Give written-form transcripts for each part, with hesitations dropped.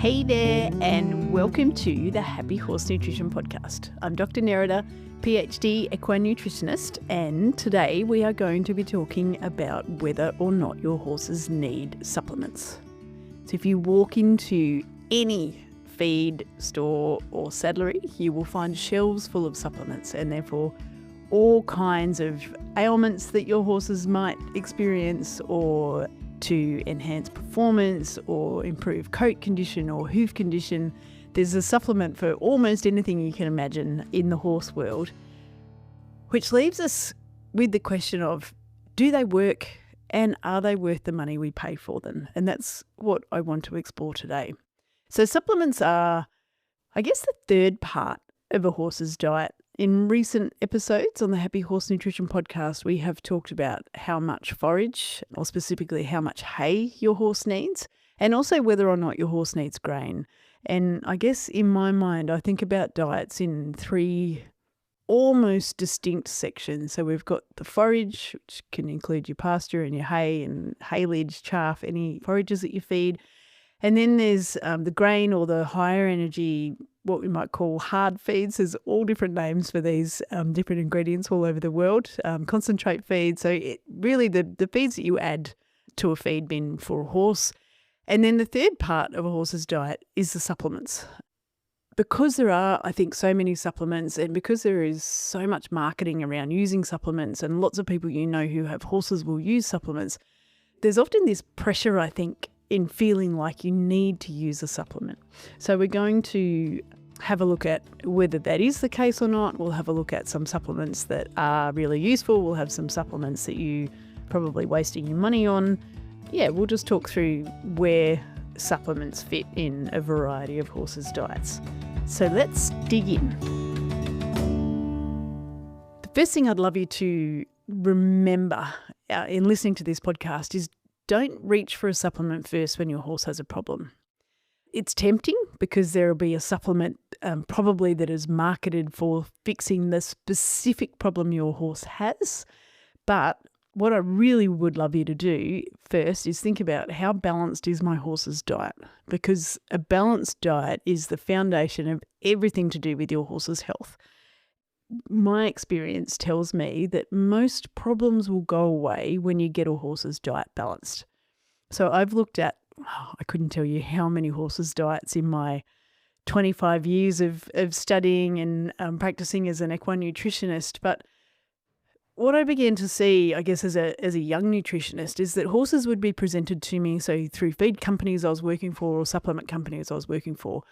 Hey there, and welcome to the Happy Horse Nutrition Podcast. I'm Dr. Nerida, PhD equine nutritionist, and today we are going to be talking about whether or not your horses need supplements. So if you walk into any feed store or saddlery, you will find shelves full of supplements, and therefore all kinds of ailments that your horses might experience, or to enhance performance or improve coat condition or hoof condition. There's a supplement for almost anything you can imagine in the horse world, which leaves us with the question of, do they work and are they worth the money we pay for them? And that's what I want to explore today. So supplements are, I guess, the third part of a horse's diet. In recent episodes on the Happy Horse Nutrition Podcast, we have talked about how much forage, or specifically how much hay your horse needs, and also whether or not your horse needs grain. And I guess in my mind, I think about diets in three almost distinct sections. So we've got the forage, which can include your pasture and your hay and haylage, chaff, any forages that you feed. And then there's the grain, or the higher energy, what we might call hard feeds. There's all different names for these different ingredients all over the world. Concentrate feeds. So really the feeds that you add to a feed bin for a horse. And then the third part of a horse's diet is the supplements. Because there are, I think, so many supplements, and because there is so much marketing around using supplements, and lots of people who have horses will use supplements, there's often this pressure, I think, in feeling like you need to use a supplement. So we're going to have a look at whether that is the case or not. We'll have a look at some supplements that are really useful. We'll have some supplements that you probably wasting your money on. Yeah, we'll just talk through where supplements fit in a variety of horses' diets. So let's dig in. The first thing I'd love you to remember in listening to this podcast is, don't reach for a supplement first when your horse has a problem. It's tempting because there will be a supplement probably that is marketed for fixing the specific problem your horse has. But what I really would love you to do first is think about, how balanced is my horse's diet? Because a balanced diet is the foundation of everything to do with your horse's health. My experience tells me that most problems will go away when you get a horse's diet balanced. So I've looked at, I couldn't tell you how many horses' diets in my 25 years of studying and practicing as an equine nutritionist. But what I began to see, I guess, as a young nutritionist, is that horses would be presented to me, so through feed companies I was working for or supplement companies I was working for,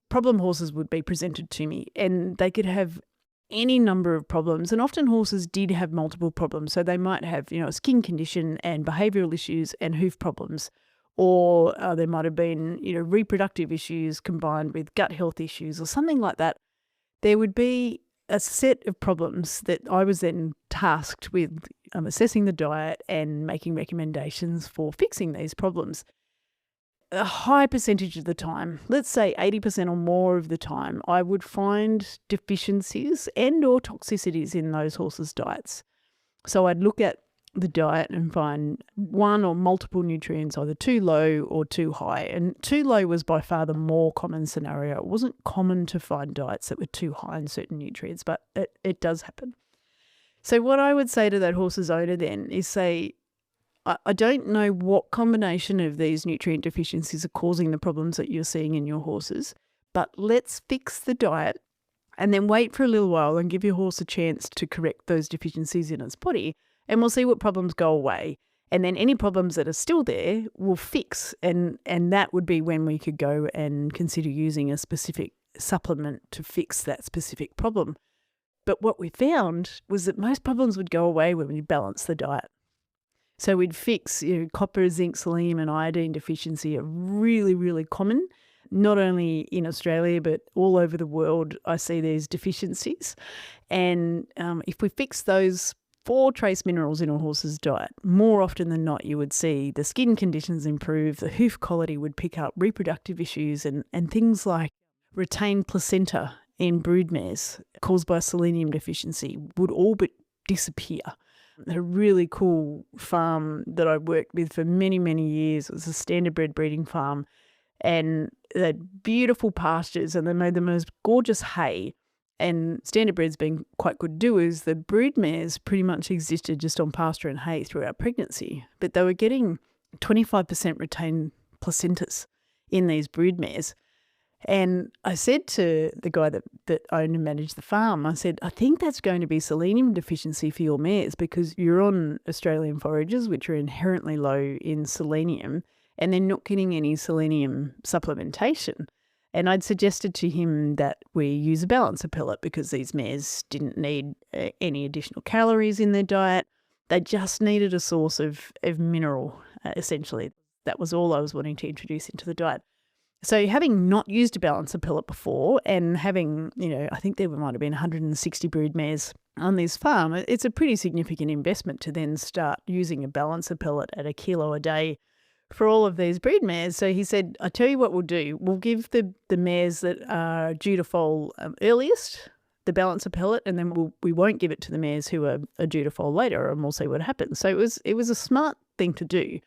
problem horses would be presented to me, and they could have any number of problems, and often horses did have multiple problems. So they might have, a skin condition and behavioural issues and hoof problems, or there might have been, reproductive issues combined with gut health issues or something like that. There would be a set of problems that I was then tasked with assessing the diet and making recommendations for fixing these problems. A high percentage of the time, let's say 80% or more of the time, I would find deficiencies and or toxicities in those horses' diets. So I'd look at the diet and find one or multiple nutrients either too low or too high. And too low was by far the more common scenario. It wasn't common to find diets that were too high in certain nutrients, but it does happen. So what I would say to that horse's owner then is say, I don't know what combination of these nutrient deficiencies are causing the problems that you're seeing in your horses, but let's fix the diet and then wait for a little while and give your horse a chance to correct those deficiencies in its body, and we'll see what problems go away. And then any problems that are still there we'll fix, and that would be when we could go and consider using a specific supplement to fix that specific problem. But what we found was that most problems would go away when we balance the diet. So we'd fix, copper, zinc, selenium and iodine deficiency are really, really common, not only in Australia, but all over the world. I see these deficiencies. And if we fix those 4 trace minerals in a horse's diet, more often than not, you would see the skin conditions improve, the hoof quality would pick up, reproductive issues and things like retained placenta in broodmares caused by selenium deficiency would all but disappear. A really cool farm that I worked with for many, many years, it was a standardbred breeding farm, and they had beautiful pastures and they made the most gorgeous hay. And standard breds being quite good doers, the brood mares pretty much existed just on pasture and hay throughout pregnancy. But they were getting 25% retained placentas in these brood mares. And I said to the guy that owned and managed the farm, I said, I think that's going to be selenium deficiency for your mares because you're on Australian forages, which are inherently low in selenium, and they're not getting any selenium supplementation. And I'd suggested to him that we use a balancer pellet because these mares didn't need any additional calories in their diet. They just needed a source of mineral, essentially. That was all I was wanting to introduce into the diet. So having not used a balancer pellet before and having, I think there might have been 160 brood mares on this farm, it's a pretty significant investment to then start using a balancer pellet at 1 kilo a day for all of these brood mares. So he said, I tell you what we'll do. We'll give the mares that are due to foal earliest the balancer pellet, and then we won't give it to the mares who are due to foal later, and we'll see what happens. So it was a smart thing to do,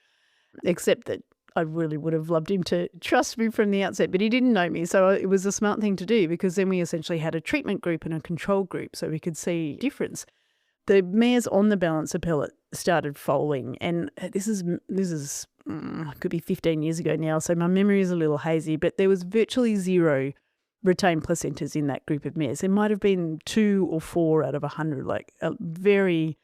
except that I really would have loved him to trust me from the outset, but he didn't know me. So it was a smart thing to do because then we essentially had a treatment group and a control group so we could see difference. The mares on the balancer pellet started foaling, and this is could be 15 years ago now, so my memory is a little hazy, but there was virtually zero retained placentas in that group of mares. There might have been 2 or 4 out of 100, like a very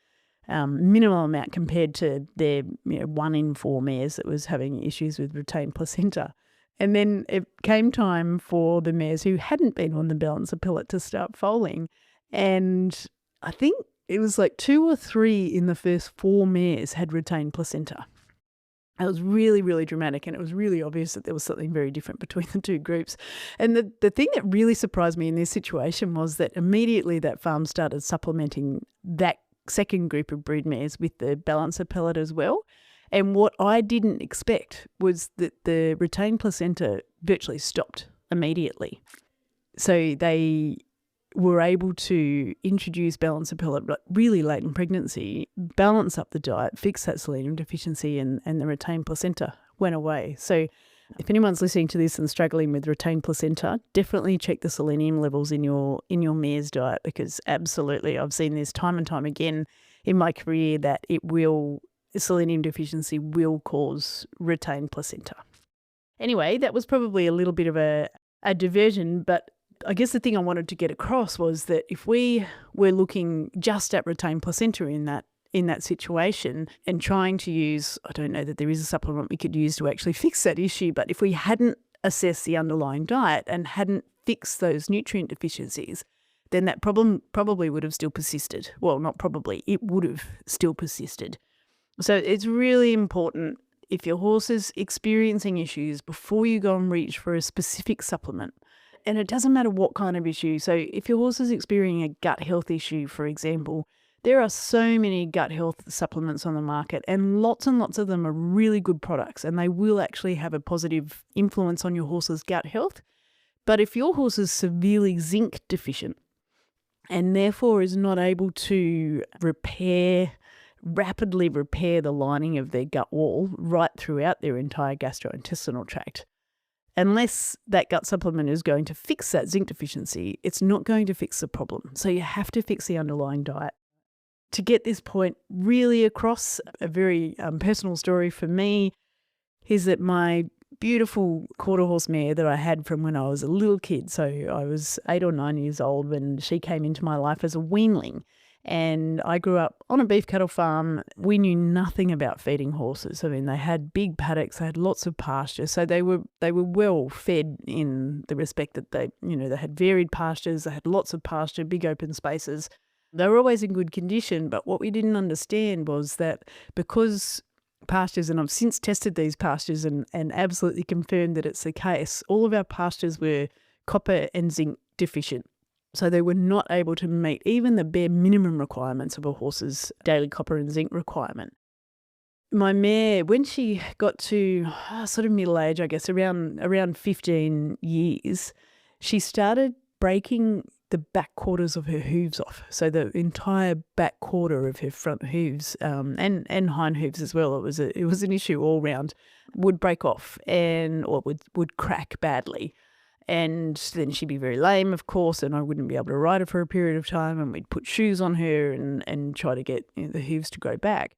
minimal amount compared to their 1 in 4 mares that was having issues with retained placenta. And then it came time for the mares who hadn't been on the balancer pellet to start foaling, and I think it was like 2 or 3 in the first 4 mares had retained placenta. It was really, really dramatic, and it was really obvious that there was something very different between the two groups. And the thing that really surprised me in this situation was that immediately that farm started supplementing that second group of brood mares with the balancer pellet as well. And what I didn't expect was that the retained placenta virtually stopped immediately. So they were able to introduce balancer pellet really late in pregnancy, balance up the diet, fix that selenium deficiency, and the retained placenta went away. So if anyone's listening to this and struggling with retained placenta, definitely check the selenium levels in your mare's diet, because absolutely I've seen this time and time again in my career that selenium deficiency will cause retained placenta. Anyway, that was probably a little bit of a diversion, but I guess the thing I wanted to get across was that if we were looking just at retained placenta in that situation and trying to use, I don't know that there is a supplement we could use to actually fix that issue, but if we hadn't assessed the underlying diet and hadn't fixed those nutrient deficiencies, then that problem probably would have still persisted. Well, not probably, it would have still persisted. So it's really important, if your horse is experiencing issues, before you go and reach for a specific supplement. And it doesn't matter what kind of issue. So if your horse is experiencing a gut health issue, for example, there are so many gut health supplements on the market, and lots of them are really good products, and they will actually have a positive influence on your horse's gut health. But if your horse is severely zinc deficient and therefore is not able to rapidly repair the lining of their gut wall right throughout their entire gastrointestinal tract, unless that gut supplement is going to fix that zinc deficiency, it's not going to fix the problem. So you have to fix the underlying diet. To get this point really across, a very personal story for me is that my beautiful quarter horse mare that I had from when I was a little kid, so I was 8 or 9 years old when she came into my life as a weanling. And I grew up on a beef cattle farm. We knew nothing about feeding horses. I mean, they had big paddocks, they had lots of pasture, so they were well fed in the respect that they had varied pastures, they had lots of pasture, big open spaces. They were always in good condition, but what we didn't understand was that because pastures, and I've since tested these pastures and absolutely confirmed that it's the case, all of our pastures were copper and zinc deficient. So they were not able to meet even the bare minimum requirements of a horse's daily copper and zinc requirement. My mare, when she got to sort of middle age, I guess around 15 years, she started breaking the back quarters of her hooves off. So the entire back quarter of her front hooves and hind hooves as well. It was an issue all round. Would break off or would crack badly. And then she'd be very lame, of course, and I wouldn't be able to ride her for a period of time, and we'd put shoes on her and try to get the hooves to grow back.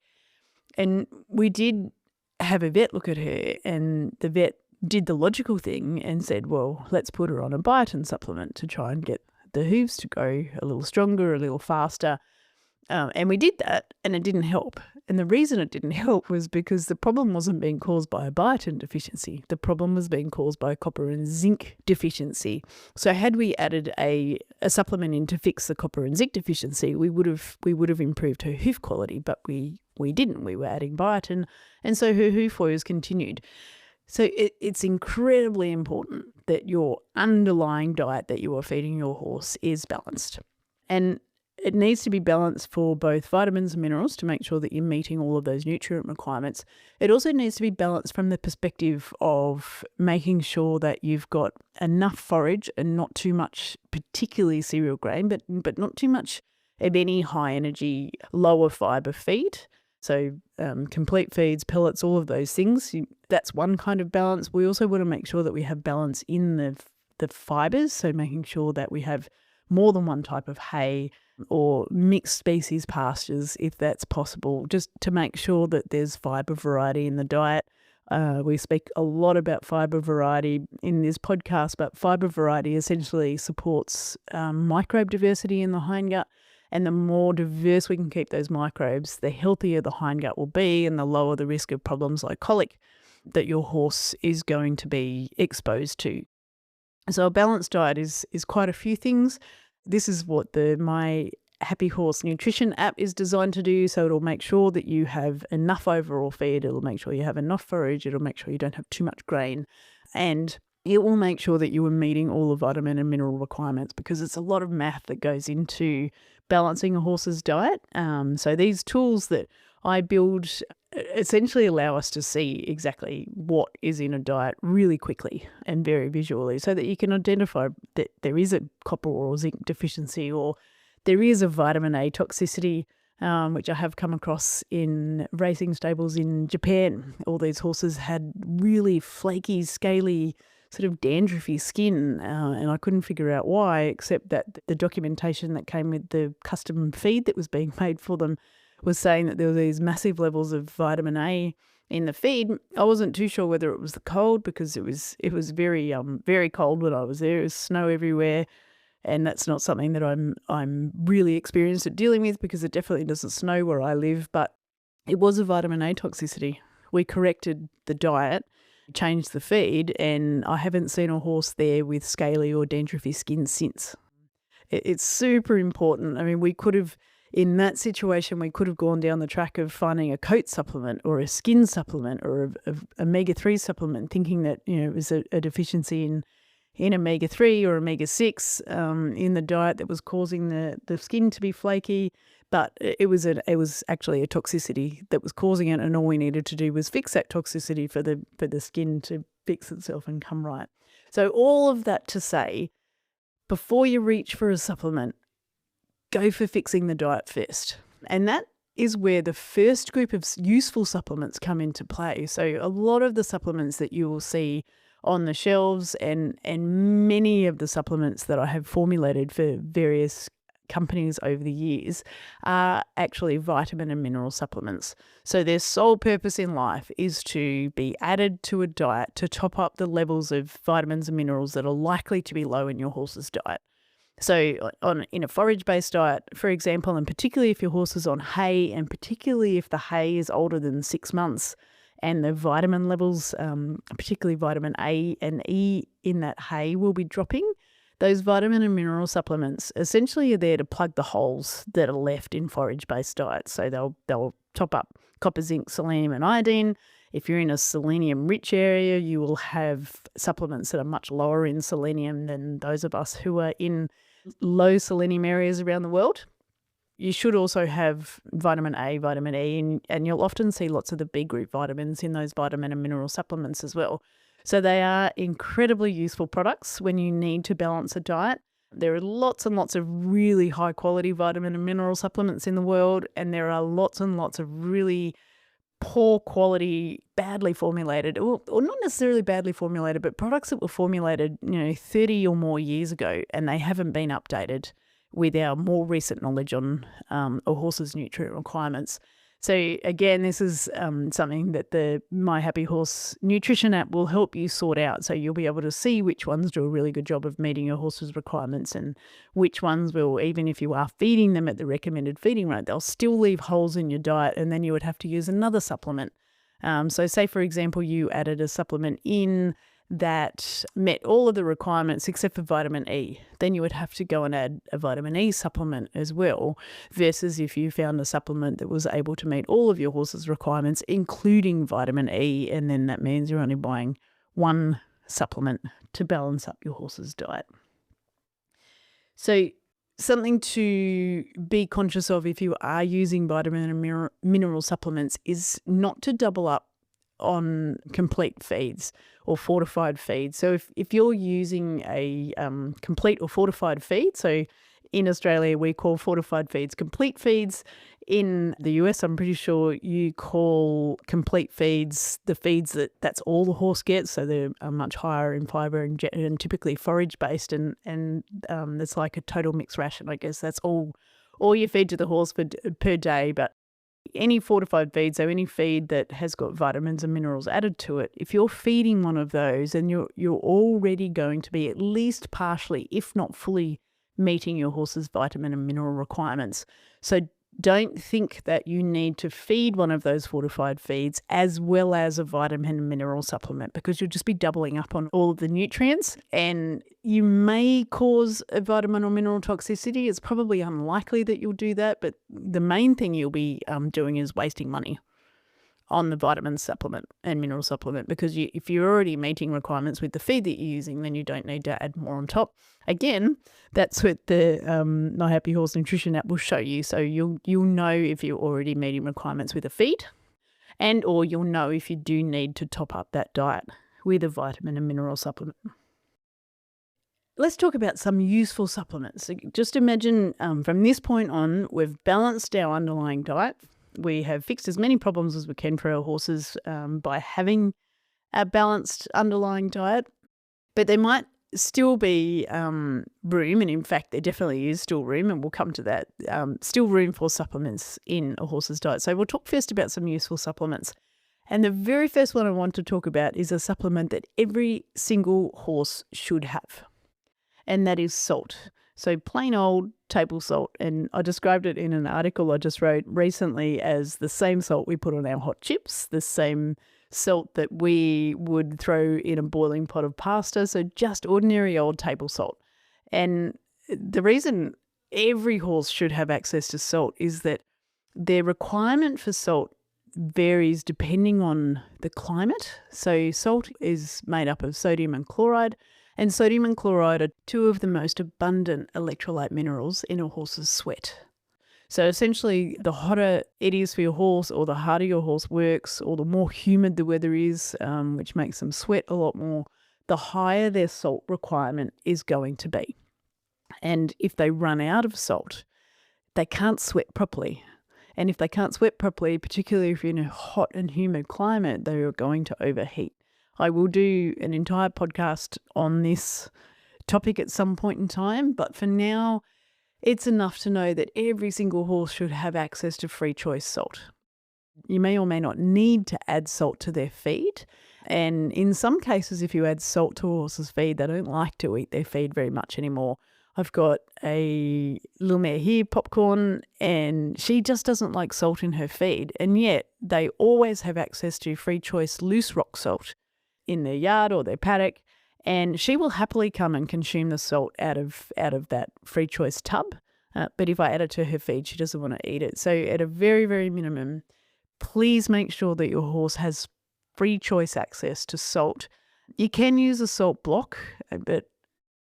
And we did have a vet look at her, and the vet did the logical thing and said, well, let's put her on a biotin supplement to try and get the hooves to grow a little stronger, a little faster. And we did that, and it didn't help. And the reason it didn't help was because the problem wasn't being caused by a biotin deficiency. The problem was being caused by a copper and zinc deficiency. So had we added a supplement in to fix the copper and zinc deficiency, we would have improved her hoof quality, but we didn't. We were adding biotin, and so her hoof woes continued. So it's incredibly important that your underlying diet that you are feeding your horse is balanced. And it needs to be balanced for both vitamins and minerals to make sure that you're meeting all of those nutrient requirements. It also needs to be balanced from the perspective of making sure that you've got enough forage and not too much, particularly cereal grain, but not too much of any high energy, lower fiber feed. So complete feeds, pellets, all of those things. That's one kind of balance. We also want to make sure that we have balance in the fibers, so making sure that we have more than one type of hay or mixed species pastures if that's possible, just to make sure that there's fiber variety in the diet. We speak a lot about fiber variety in this podcast, but fiber variety essentially supports microbe diversity in the hindgut. And the more diverse we can keep those microbes, the healthier the hindgut will be and the lower the risk of problems like colic that your horse is going to be exposed to. So a balanced diet is quite a few things. This is what My Happy Horse Nutrition app is designed to do. So it'll make sure that you have enough overall feed. It'll make sure you have enough forage. It'll make sure you don't have too much grain. And it will make sure that you are meeting all the vitamin and mineral requirements, because it's a lot of math that goes into balancing a horse's diet. So these tools that I build essentially allow us to see exactly what is in a diet really quickly and very visually, so that you can identify that there is a copper or zinc deficiency, or there is a vitamin A toxicity, which I have come across in racing stables in Japan. All these horses had really flaky, scaly, sort of dandruffy skin, and I couldn't figure out why, except that the documentation that came with the custom feed that was being made for them was saying that there were these massive levels of vitamin A in the feed. I wasn't too sure whether it was the cold, because it was very very cold when I was there. It was snow everywhere, and that's not something that I'm really experienced at dealing with, because it definitely doesn't snow where I live. But it was a vitamin A toxicity. We corrected the diet, changed the feed, and I haven't seen a horse there with scaly or dandruffy skin since. It's super important. I mean, in that situation, we could have gone down the track of finding a coat supplement or a skin supplement or a omega-3 supplement, thinking that it was a deficiency in omega-3 or omega-6 in the diet that was causing the skin to be flaky. But it was actually a toxicity that was causing it, and all we needed to do was fix that toxicity for the skin to fix itself and come right. So all of that to say, before you reach for a supplement, go for fixing the diet first. And that is where the first group of useful supplements come into play. So a lot of the supplements that you will see on the shelves, and many of the supplements that I have formulated for various companies over the years, are actually vitamin and mineral supplements. So their sole purpose in life is to be added to a diet to top up the levels of vitamins and minerals that are likely to be low in your horse's diet. So in a forage-based diet, for example, and particularly if your horse is on hay, and particularly if the hay is older than 6 months and the vitamin levels, particularly vitamin A and E in that hay, will be dropping, those vitamin and mineral supplements essentially are there to plug the holes that are left in forage-based diets. So they'll top up copper, zinc, selenium and iodine. If you're in a selenium-rich area, you will have supplements that are much lower in selenium than those of us who are in low selenium areas around the world. You should also have vitamin A, vitamin E, and you'll often see lots of the B group vitamins in those vitamin and mineral supplements as well. So they are incredibly useful products when you need to balance a diet. There are lots and lots of really high quality vitamin and mineral supplements in the world, and there are lots and lots of really poor quality, badly formulated, or not necessarily badly formulated, but products that were formulated, 30 or more years ago, and they haven't been updated with our more recent knowledge on a horse's nutrient requirements. So again, this is something that the My Happy Horse nutrition app will help you sort out. So you'll be able to see which ones do a really good job of meeting your horse's requirements and which ones will, even if you are feeding them at the recommended feeding rate, they'll still leave holes in your diet, and then you would have to use another supplement. So say, for example, you added a supplement in that met all of the requirements except for vitamin E, then you would have to go and add a vitamin E supplement as well, versus if you found a supplement that was able to meet all of your horse's requirements, including vitamin E, and then that means you're only buying one supplement to balance up your horse's diet. So something to be conscious of if you are using vitamin and mineral supplements is not to double up on complete feeds or fortified feeds. So if you're using a complete or fortified feed, so in Australia we call fortified feeds complete feeds. In the US, I'm pretty sure you call complete feeds the feeds that's all the horse gets. So they're much higher in fibre and typically forage based, and it's like a total mixed ration. I guess that's all you feed to the horse per day. But any fortified feed, so any feed that has got vitamins and minerals added to it, if you're feeding one of those, then you're already going to be at least partially, if not fully, meeting your horse's vitamin and mineral requirements. So don't think that you need to feed one of those fortified feeds as well as a vitamin and mineral supplement, because you'll just be doubling up on all of the nutrients and you may cause a vitamin or mineral toxicity. It's probably unlikely that you'll do that, but the main thing you'll be doing is wasting money on the vitamin supplement and mineral supplement, because if you're already meeting requirements with the feed that you're using, then you don't need to add more on top. Again, that's what the My Happy Horse nutrition app will show you. So you'll know if you're already meeting requirements with a feed, and or you'll know if you do need to top up that diet with a vitamin and mineral supplement. Let's talk about some useful supplements. So just imagine from this point on, we've balanced our underlying diet. We have fixed as many problems as we can for our horses by having a balanced underlying diet, but there might still be room, and in fact there definitely is still room, and we'll come to that, still room for supplements in a horse's diet. So we'll talk first about some useful supplements. And the very first one I want to talk about is a supplement that every single horse should have, and that is salt. So plain old table salt, and I described it in an article I just wrote recently as the same salt we put on our hot chips, the same salt that we would throw in a boiling pot of pasta, so just ordinary old table salt. And the reason every horse should have access to salt is that their requirement for salt varies depending on the climate. So salt is made up of sodium and chloride, and sodium and chloride are two of the most abundant electrolyte minerals in a horse's sweat. So essentially, the hotter it is for your horse, or the harder your horse works, or the more humid the weather is, which makes them sweat a lot more, the higher their salt requirement is going to be. And if they run out of salt, they can't sweat properly. And if they can't sweat properly, particularly if you're in a hot and humid climate, they are going to overheat. I will do an entire podcast on this topic at some point in time, but for now, it's enough to know that every single horse should have access to free choice salt. You may or may not need to add salt to their feed, and in some cases, if you add salt to a horse's feed, they don't like to eat their feed very much anymore. I've got a little mare here, Popcorn, and she just doesn't like salt in her feed, and yet they always have access to free choice loose rock salt in their yard or their paddock, and she will happily come and consume the salt out of that free choice tub. But if I add it to her feed, she doesn't want to eat it. So at a very, very minimum, please make sure that your horse has free choice access to salt. You can use a salt block, but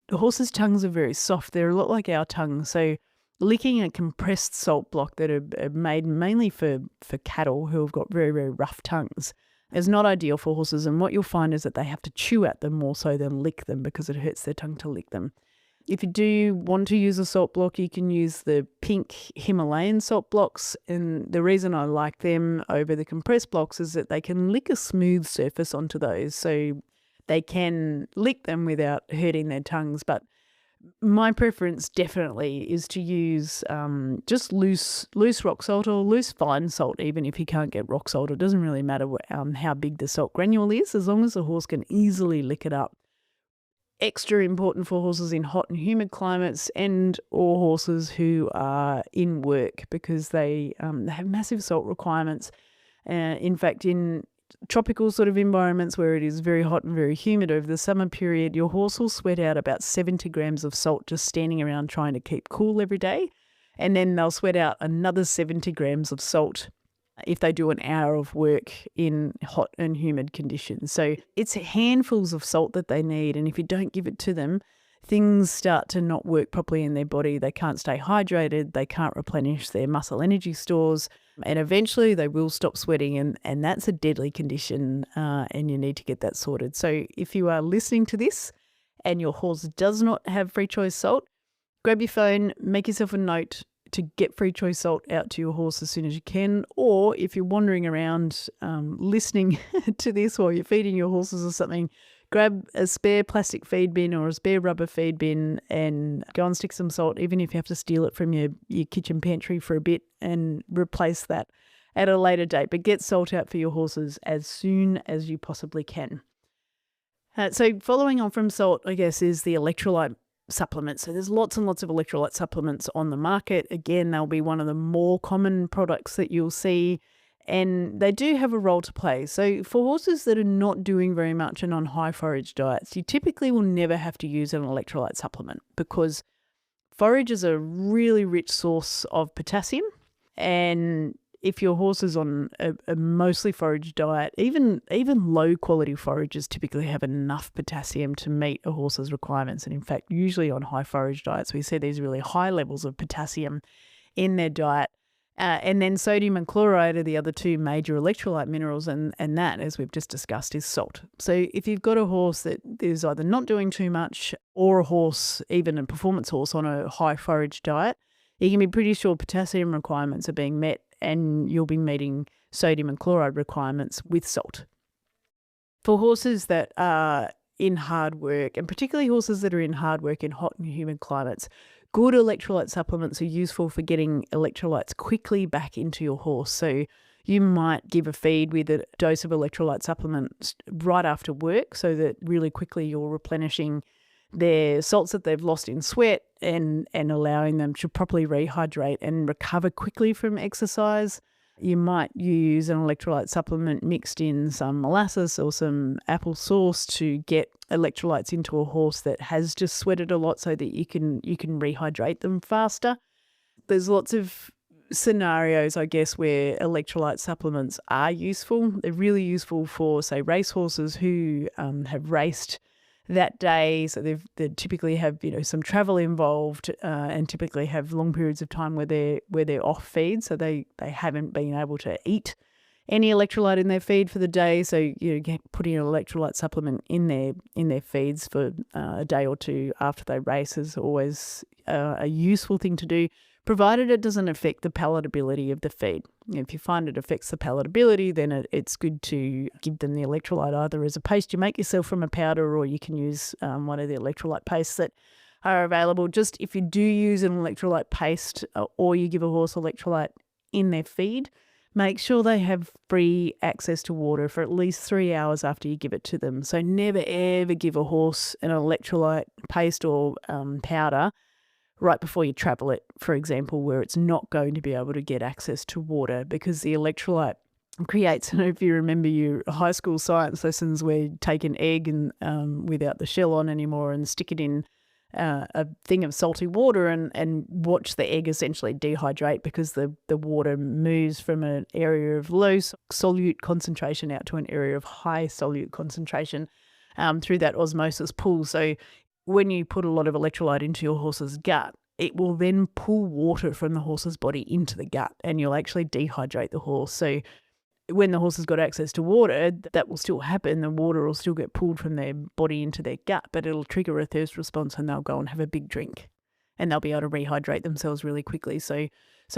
the horses' tongues are very soft. They're a lot like our tongues. So licking a compressed salt block that are made mainly for cattle who have got very, very rough tongues is not ideal for horses. And what you'll find is that they have to chew at them more so than lick them, because it hurts their tongue to lick them. If you do want to use a salt block, you can use the pink Himalayan salt blocks. And the reason I like them over the compressed blocks is that they can lick a smooth surface onto those. So they can lick them without hurting their tongues. But my preference definitely is to use just loose rock salt or loose fine salt, even if you can't get rock salt. It doesn't really matter how big the salt granule is, as long as the horse can easily lick it up. Extra important for horses in hot and humid climates or horses who are in work, because they have massive salt requirements. In fact, in tropical sort of environments where it is very hot and very humid over the summer period, your horse will sweat out about 70 grams of salt just standing around trying to keep cool every day. And then they'll sweat out another 70 grams of salt if they do an hour of work in hot and humid conditions. So it's handfuls of salt that they need. And if you don't give it to them, things start to not work properly in their body. They can't stay hydrated. They can't replenish their muscle energy stores. And eventually they will stop sweating. And that's a deadly condition. And you need to get that sorted. So if you are listening to this and your horse does not have free choice salt, grab your phone, make yourself a note to get free choice salt out to your horse as soon as you can. Or if you're wandering around listening to this while you're feeding your horses or something, grab a spare plastic feed bin or a spare rubber feed bin and go and stick some salt, even if you have to steal it from your kitchen pantry for a bit, and replace that at a later date. But get salt out for your horses as soon as you possibly can. So following on from salt, I guess, is the electrolyte supplements. So there's lots and lots of electrolyte supplements on the market. Again, they'll be one of the more common products that you'll see, and they do have a role to play. So for horses that are not doing very much and on high forage diets, you typically will never have to use an electrolyte supplement, because forage is a really rich source of potassium. And if your horse is on a mostly forage diet, even low quality forages typically have enough potassium to meet a horse's requirements. And in fact, usually on high forage diets, we see these really high levels of potassium in their diet. And then sodium and chloride are the other two major electrolyte minerals, and that, as we've just discussed, is salt. So if you've got a horse that is either not doing too much, or a horse, even a performance horse, on a high forage diet, you can be pretty sure potassium requirements are being met, and you'll be meeting sodium and chloride requirements with salt. For horses that are in hard work, and particularly horses that are in hard work in hot and humid climates, good electrolyte supplements are useful for getting electrolytes quickly back into your horse. So you might give a feed with a dose of electrolyte supplements right after work, so that really quickly you're replenishing their salts that they've lost in sweat and allowing them to properly rehydrate and recover quickly from exercise. You might use an electrolyte supplement mixed in some molasses or some apple sauce to get electrolytes into a horse that has just sweated a lot, so that you can rehydrate them faster. There's lots of scenarios, I guess, where electrolyte supplements are useful. They're really useful for, say, race horses who have raced that day, so they typically have some travel involved, and typically have long periods of time where they're off feed, so they haven't been able to eat any electrolyte in their feed for the day. So putting an electrolyte supplement in their feeds for a day or two after they race is always a useful thing to do, provided it doesn't affect the palatability of the feed. If you find it affects the palatability, then it's good to give them the electrolyte either as a paste you make yourself from a powder, or you can use one of the electrolyte pastes that are available. Just if you do use an electrolyte paste, or you give a horse electrolyte in their feed, make sure they have free access to water for at least 3 hours after you give it to them. So never ever give a horse an electrolyte paste or powder right before you travel it, for example, where it's not going to be able to get access to water, because the electrolyte creates, I don't know if you remember your high school science lessons where you take an egg and without the shell on anymore and stick it in a thing of salty water and watch the egg essentially dehydrate, because the water moves from an area of low solute concentration out to an area of high solute concentration through that osmosis pull. So when you put a lot of electrolyte into your horse's gut, it will then pull water from the horse's body into the gut, and you'll actually dehydrate the horse. So when the horse has got access to water, that will still happen. The water will still get pulled from their body into their gut, but it'll trigger a thirst response and they'll go and have a big drink and they'll be able to rehydrate themselves really quickly. So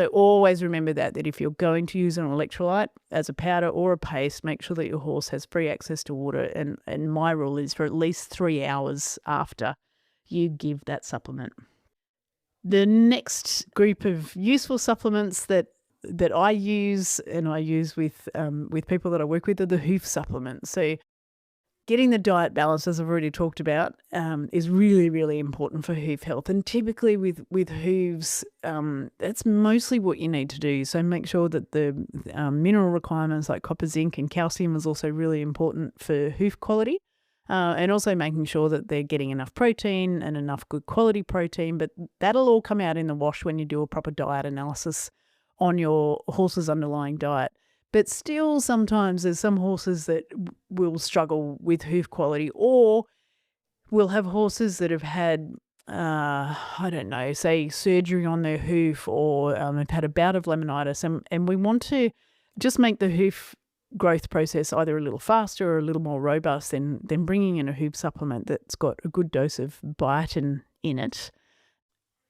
always remember that if you're going to use an electrolyte as a powder or a paste, make sure that your horse has free access to water. And my rule is for at least 3 hours after you give that supplement. The next group of useful supplements that I use and I use with people that I work with are the hoof supplements. So getting the diet balance, as I've already talked about, is really, really important for hoof health. And typically with hooves, that's mostly what you need to do. So make sure that the mineral requirements like copper, zinc and calcium is also really important for hoof quality. And also making sure that they're getting enough protein and enough good quality protein. But that'll all come out in the wash when you do a proper diet analysis on your horse's underlying diet. But still, sometimes there's some horses that will struggle with hoof quality, or we'll have horses that have had, say surgery on their hoof, or have had a bout of laminitis. And we want to just make the hoof growth process either a little faster or a little more robust than bringing in a hoof supplement that's got a good dose of biotin in it.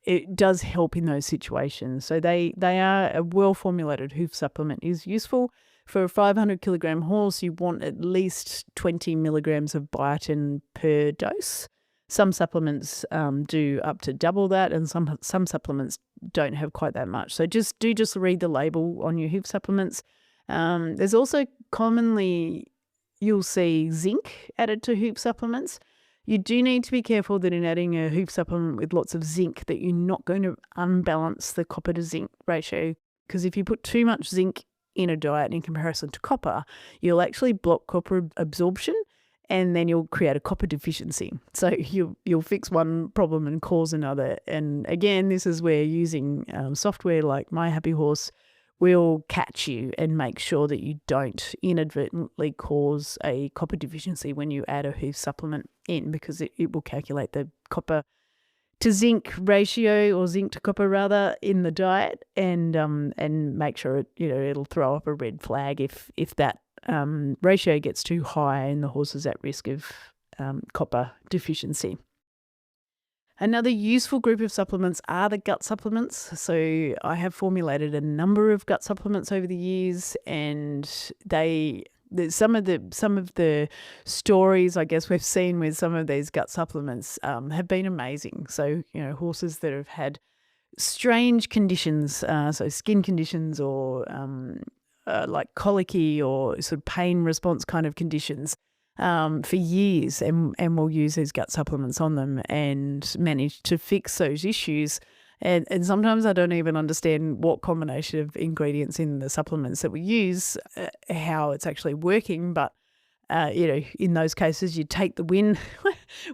It does help in those situations. So they are a well-formulated hoof supplement is useful. For a 500 kilogram horse, you want at least 20 milligrams of biotin per dose. Some supplements do up to double that, and some supplements don't have quite that much. So just read the label on your hoof supplements. There's also commonly, you'll see zinc added to hoof supplements. You do need to be careful that in adding a hoof supplement with lots of zinc that you're not going to unbalance the copper to zinc ratio, because if you put too much zinc in a diet in comparison to copper, you'll actually block copper absorption and then you'll create a copper deficiency. So you'll fix one problem and cause another. And again, this is where using software like My Happy Horse will catch you and make sure that you don't inadvertently cause a copper deficiency when you add a hoof supplement in, because it will calculate the copper to zinc ratio, or zinc to copper rather, in the diet, and make sure it'll throw up a red flag if that ratio gets too high and the horse is at risk of copper deficiency. Another useful group of supplements are the gut supplements. So I have formulated a number of gut supplements over the years, and some of the stories I guess we've seen with some of these gut supplements have been amazing. So horses that have had strange conditions, so skin conditions, or like colicky or sort of pain response kind of conditions, for years, and we'll use these gut supplements on them and manage to fix those issues. And sometimes I don't even understand what combination of ingredients in the supplements that we use, how it's actually working. But, in those cases, you take the win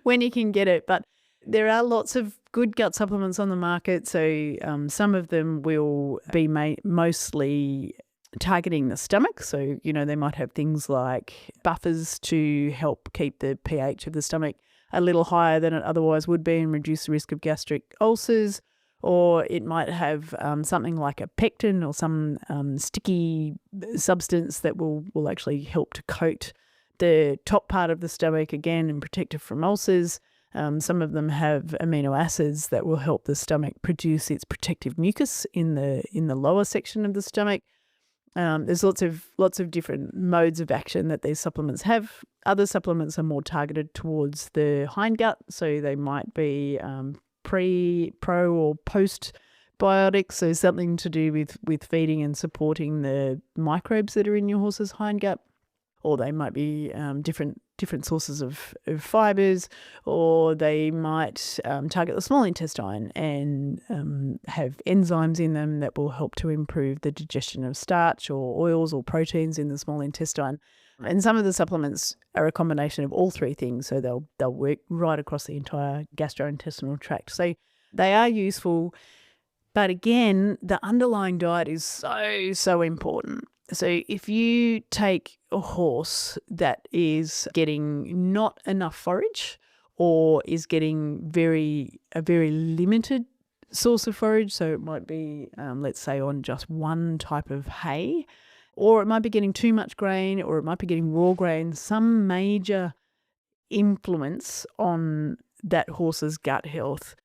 when you can get it. But there are lots of good gut supplements on the market. So some of them will be mostly targeting the stomach. So, they might have things like buffers to help keep the pH of the stomach a little higher than it otherwise would be and reduce the risk of gastric ulcers. Or it might have something like a pectin or some sticky substance that will actually help to coat the top part of the stomach again and protect it from ulcers. Some of them have amino acids that will help the stomach produce its protective mucus in the lower section of the stomach. There's lots of different modes of action that these supplements have. Other supplements are more targeted towards the hindgut, so they might be pro or post biotics, so something to do with feeding and supporting the microbes that are in your horse's hindgut. Or they might be different sources of fibers, or they might target the small intestine and have enzymes in them that will help to improve the digestion of starch or oils or proteins in the small intestine. And some of the supplements are a combination of all three things, so they'll work right across the entire gastrointestinal tract. So they are useful, but again, the underlying diet is so important. So if you take a horse that is getting not enough forage, or is getting a very limited source of forage, so it might be, let's say, on just one type of hay, or it might be getting too much grain, or it might be getting raw grain, some major influence on that horse's gut health.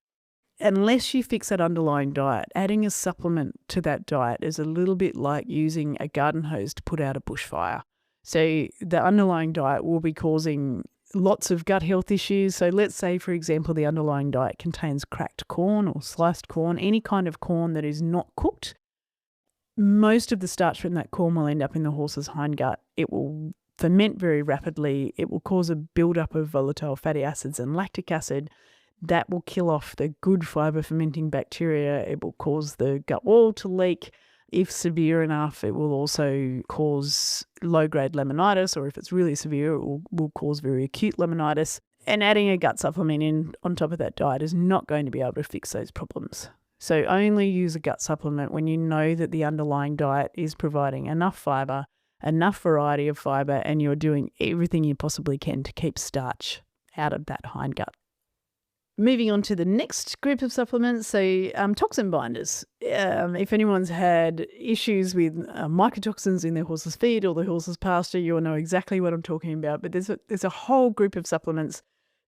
Unless you fix that underlying diet, adding a supplement to that diet is a little bit like using a garden hose to put out a bushfire. So the underlying diet will be causing lots of gut health issues. So let's say, for example, the underlying diet contains cracked corn or sliced corn, any kind of corn that is not cooked. Most of the starch from that corn will end up in the horse's hindgut. It will ferment very rapidly. It will cause a buildup of volatile fatty acids and lactic acid. That will kill off the good fibre fermenting bacteria. It will cause the gut wall to leak. If severe enough, it will also cause low-grade laminitis, or if it's really severe, it will cause very acute laminitis. And adding a gut supplement in on top of that diet is not going to be able to fix those problems. So only use a gut supplement when you know that the underlying diet is providing enough fibre, enough variety of fibre, and you're doing everything you possibly can to keep starch out of that hindgut. Moving on to the next group of supplements, so toxin binders. If anyone's had issues with mycotoxins in their horse's feed or the horse's pasture, you'll know exactly what I'm talking about. But there's a whole group of supplements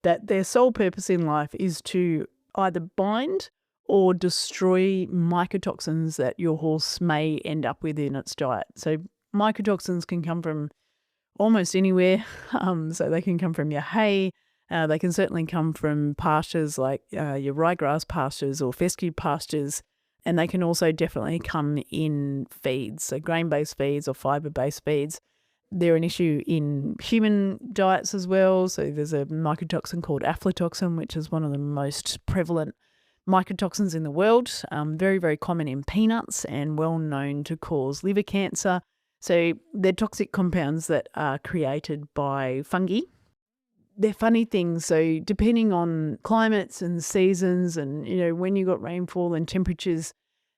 that their sole purpose in life is to either bind or destroy mycotoxins that your horse may end up with in its diet. So mycotoxins can come from almost anywhere. So they can come from your hay. They can certainly come from pastures like your ryegrass pastures or fescue pastures, and they can also definitely come in feeds, so grain-based feeds or fibre-based feeds. They're an issue in human diets as well. So there's a mycotoxin called aflatoxin, which is one of the most prevalent mycotoxins in the world, very, very common in peanuts and well known to cause liver cancer. So they're toxic compounds that are created by fungi. They're funny things. So depending on climates and seasons and, when you got rainfall and temperatures,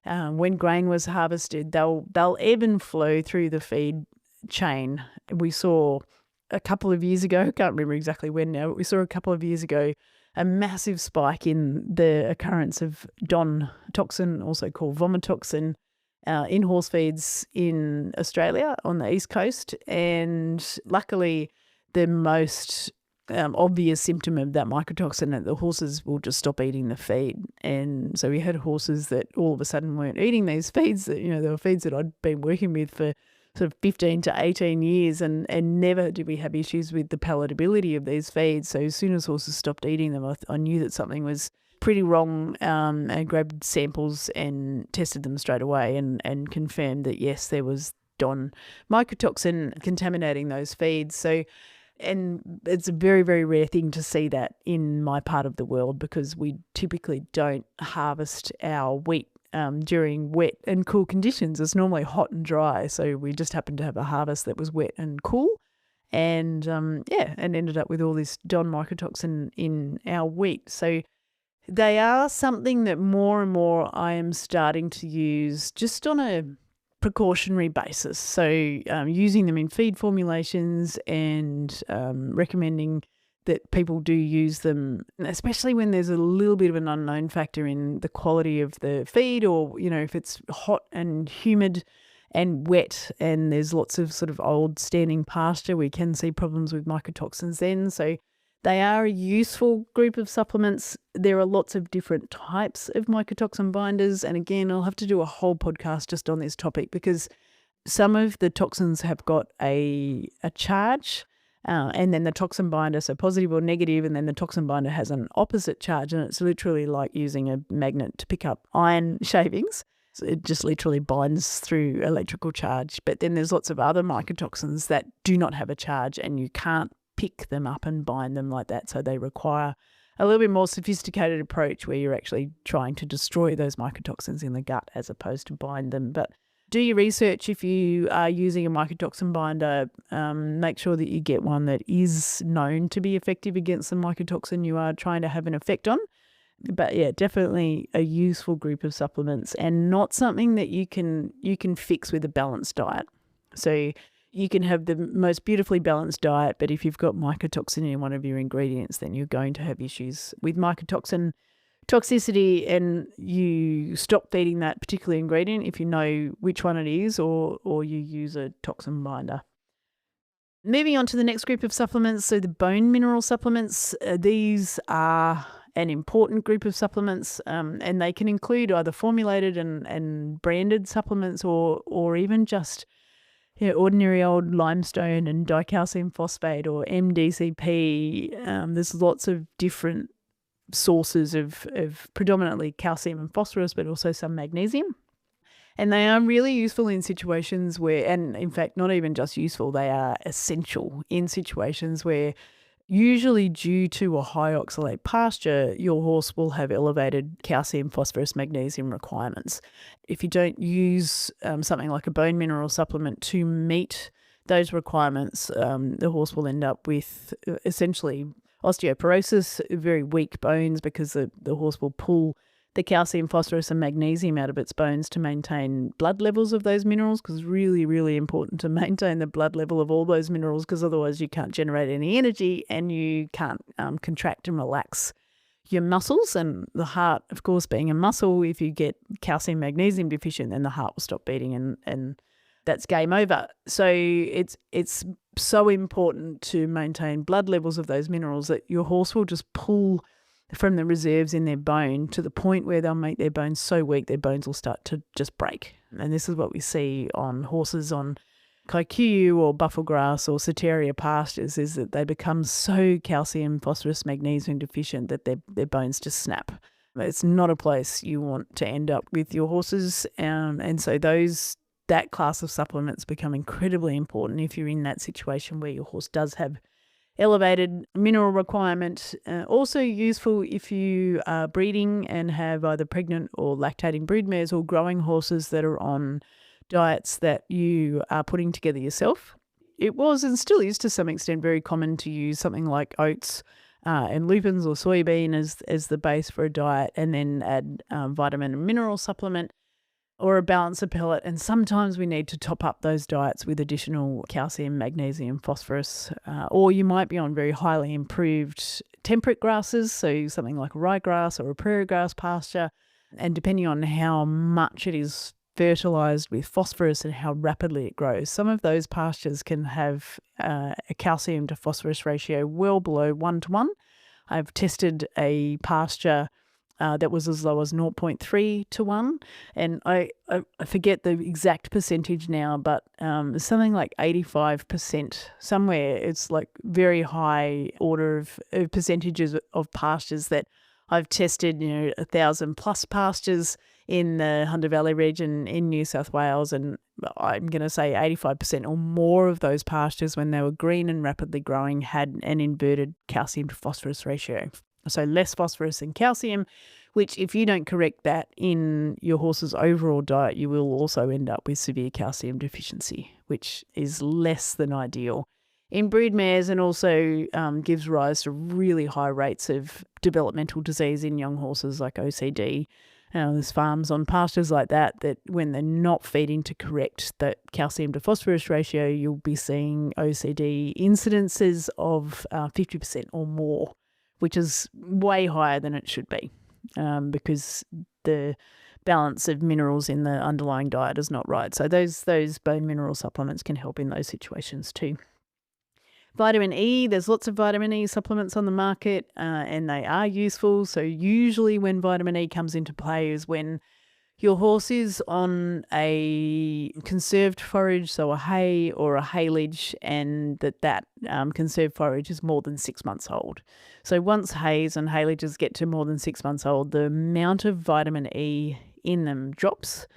when grain was harvested, they'll ebb and flow through the feed chain. We saw a couple of years ago, I can't remember exactly when now, but we saw a couple of years ago a massive spike in the occurrence of DON toxin, also called vomitoxin, in horse feeds in Australia on the East Coast. And luckily, the most obvious symptom of that mycotoxin that the horses will just stop eating the feed. And so we had horses that all of a sudden weren't eating these feeds that, they were feeds that I'd been working with for sort of 15 to 18 years and never did we have issues with the palatability of these feeds. So as soon as horses stopped eating them, I knew that something was pretty wrong, and grabbed samples and tested them straight away and confirmed that yes, there was DON mycotoxin contaminating those feeds. So, and it's a very, very rare thing to see that in my part of the world because we typically don't harvest our wheat during wet and cool conditions. It's normally hot and dry. So we just happened to have a harvest that was wet and cool and ended up with all this DON mycotoxin in our wheat. So they are something that more and more I am starting to use just on a precautionary basis. So using them in feed formulations and recommending that people do use them, especially when there's a little bit of an unknown factor in the quality of the feed or, if it's hot and humid and wet and there's lots of sort of old standing pasture, we can see problems with mycotoxins then. So they are a useful group of supplements. There are lots of different types of mycotoxin binders. And again, I'll have to do a whole podcast just on this topic because some of the toxins have got a charge and then the toxin binder, so positive or negative, and then the toxin binder has an opposite charge. And it's literally like using a magnet to pick up iron shavings. So it just literally binds through electrical charge. But then there's lots of other mycotoxins that do not have a charge and you can't pick them up and bind them like that. So they require a little bit more sophisticated approach where you're actually trying to destroy those mycotoxins in the gut as opposed to bind them. But do your research if you are using a mycotoxin binder. Make sure that you get one that is known to be effective against the mycotoxin you are trying to have an effect on. But yeah, definitely a useful group of supplements and not something that you can fix with a balanced diet. So you can have the most beautifully balanced diet, but if you've got mycotoxin in one of your ingredients, then you're going to have issues with mycotoxin toxicity and you stop feeding that particular ingredient if you know which one it is, or you use a toxin binder. Moving on to the next group of supplements, so the bone mineral supplements. These are an important group of supplements, and they can include either formulated and branded supplements, or even just ordinary old limestone and dicalcium phosphate or MDCP. There's lots of different sources of predominantly calcium and phosphorus, but also some magnesium. And they are really useful in situations where, and in fact, not even just useful, they are essential in situations where, usually due to a high oxalate pasture, your horse will have elevated calcium, phosphorus, magnesium requirements. If you don't use something like a bone mineral supplement to meet those requirements, the horse will end up with essentially osteoporosis, very weak bones, because the horse will pull the calcium, phosphorus and magnesium out of its bones to maintain blood levels of those minerals, because it's really, really important to maintain the blood level of all those minerals, because otherwise you can't generate any energy and you can't contract and relax your muscles. And the heart, of course, being a muscle, if you get calcium, magnesium deficient, then the heart will stop beating and that's game over. So it's so important to maintain blood levels of those minerals that your horse will just pull from the reserves in their bone to the point where they'll make their bones so weak their bones will start to just break. And this is what we see on horses on Kikuyu or buffel grass or Soteria pastures, is that they become so calcium, phosphorus, magnesium deficient that their bones just snap. It's not a place you want to end up with your horses. And so that class of supplements become incredibly important if you're in that situation where your horse does have elevated mineral requirement. Also useful if you are breeding and have either pregnant or lactating broodmares, or growing horses that are on diets that you are putting together yourself. It was, and still is to some extent, very common to use something like oats and lupins or soybean as the base for a diet, and then add vitamin and mineral supplement or a balancer pellet. And sometimes we need to top up those diets with additional calcium, magnesium, phosphorus, or you might be on very highly improved temperate grasses, so something like ryegrass or a prairie grass pasture. And depending on how much it is fertilized with phosphorus and how rapidly it grows, some of those pastures can have a calcium to phosphorus ratio well below 1:1. I've tested a pasture that was as low as 0.3:1, and I forget the exact percentage now, but something like 85%, somewhere. It's like very high order of percentages of pastures that I've tested, 1,000 plus pastures in the Hunter Valley region in New South Wales, and I'm going to say 85% or more of those pastures, when they were green and rapidly growing, had an inverted calcium to phosphorus ratio. So less phosphorus and calcium, which if you don't correct that in your horse's overall diet, you will also end up with severe calcium deficiency, which is less than ideal in broodmares, and also gives rise to really high rates of developmental disease in young horses like OCD. There's farms on pastures like that when they're not feeding to correct that calcium to phosphorus ratio, you'll be seeing OCD incidences of 50% or more, which is way higher than it should be, because the balance of minerals in the underlying diet is not right. So those bone mineral supplements can help in those situations too. Vitamin E, there's lots of vitamin E supplements on the market, and they are useful. So usually when vitamin E comes into play is when your horse is on a conserved forage, so a hay or a haylage, and that conserved forage is more than 6 months old. So once hays and haylages get to more than 6 months old, the amount of vitamin E in them drops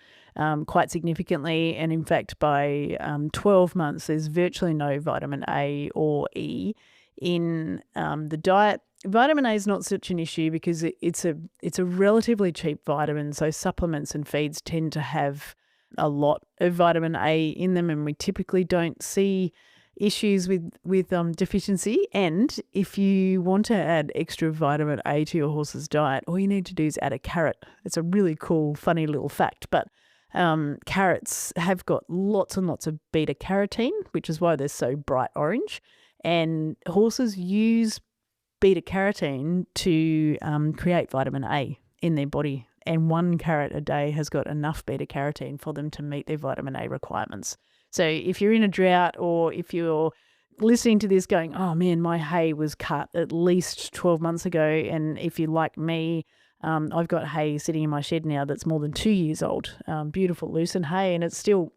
quite significantly. And in fact, by 12 months, there's virtually no vitamin A or E in the diet. Vitamin A is not such an issue because it's a relatively cheap vitamin, so supplements and feeds tend to have a lot of vitamin A in them, and we typically don't see issues with deficiency. And if you want to add extra vitamin A to your horse's diet, all you need to do is add a carrot. It's a really cool, funny little fact, but carrots have got lots and lots of beta-carotene, which is why they're so bright orange, and horses use beta carotene to create vitamin A in their body. And 1 carrot a day has got enough beta carotene for them to meet their vitamin A requirements. So if you're in a drought, or if you're listening to this going, oh man, my hay was cut at least 12 months ago. And if you're like me, I've got hay sitting in my shed now that's more than 2 years old, beautiful lucerne hay, and it's still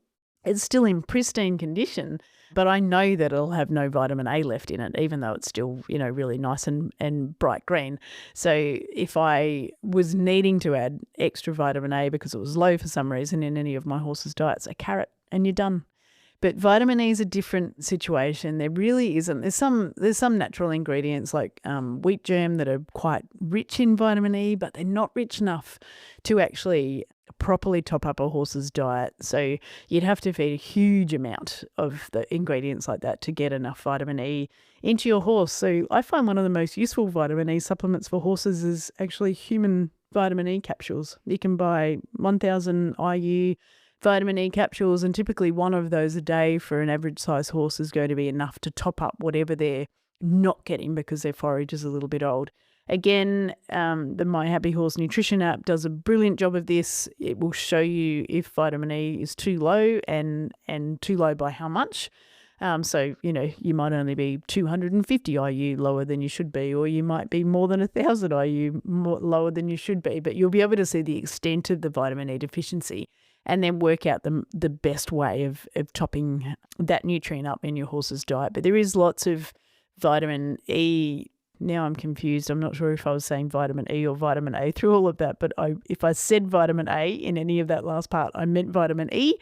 in pristine condition, but I know that it'll have no vitamin A left in it, even though it's still, really nice and bright green. So if I was needing to add extra vitamin A because it was low for some reason in any of my horses' diets, a carrot and you're done. But vitamin E is a different situation. There really isn't. There's some natural ingredients like wheat germ that are quite rich in vitamin E, but they're not rich enough to actually properly top up a horse's diet. So you'd have to feed a huge amount of the ingredients like that to get enough vitamin E into your horse. So I find one of the most useful vitamin E supplements for horses is actually human vitamin E capsules. You can buy 1,000 IU vitamin E capsules, and typically one of those a day for an average size horse is going to be enough to top up whatever they're not getting because their forage is a little bit old. Again, the My Happy Horse Nutrition app does a brilliant job of this. It will show you if vitamin E is too low and too low by how much. So, you might only be 250 IU lower than you should be, or you might be more than 1,000 IU lower than you should be, but you'll be able to see the extent of the vitamin E deficiency and then work out the best way of topping that nutrient up in your horse's diet. But there is lots of vitamin E. Now I'm confused. I'm not sure if I was saying vitamin E or vitamin A through all of that, but if I said vitamin A in any of that last part, I meant vitamin E.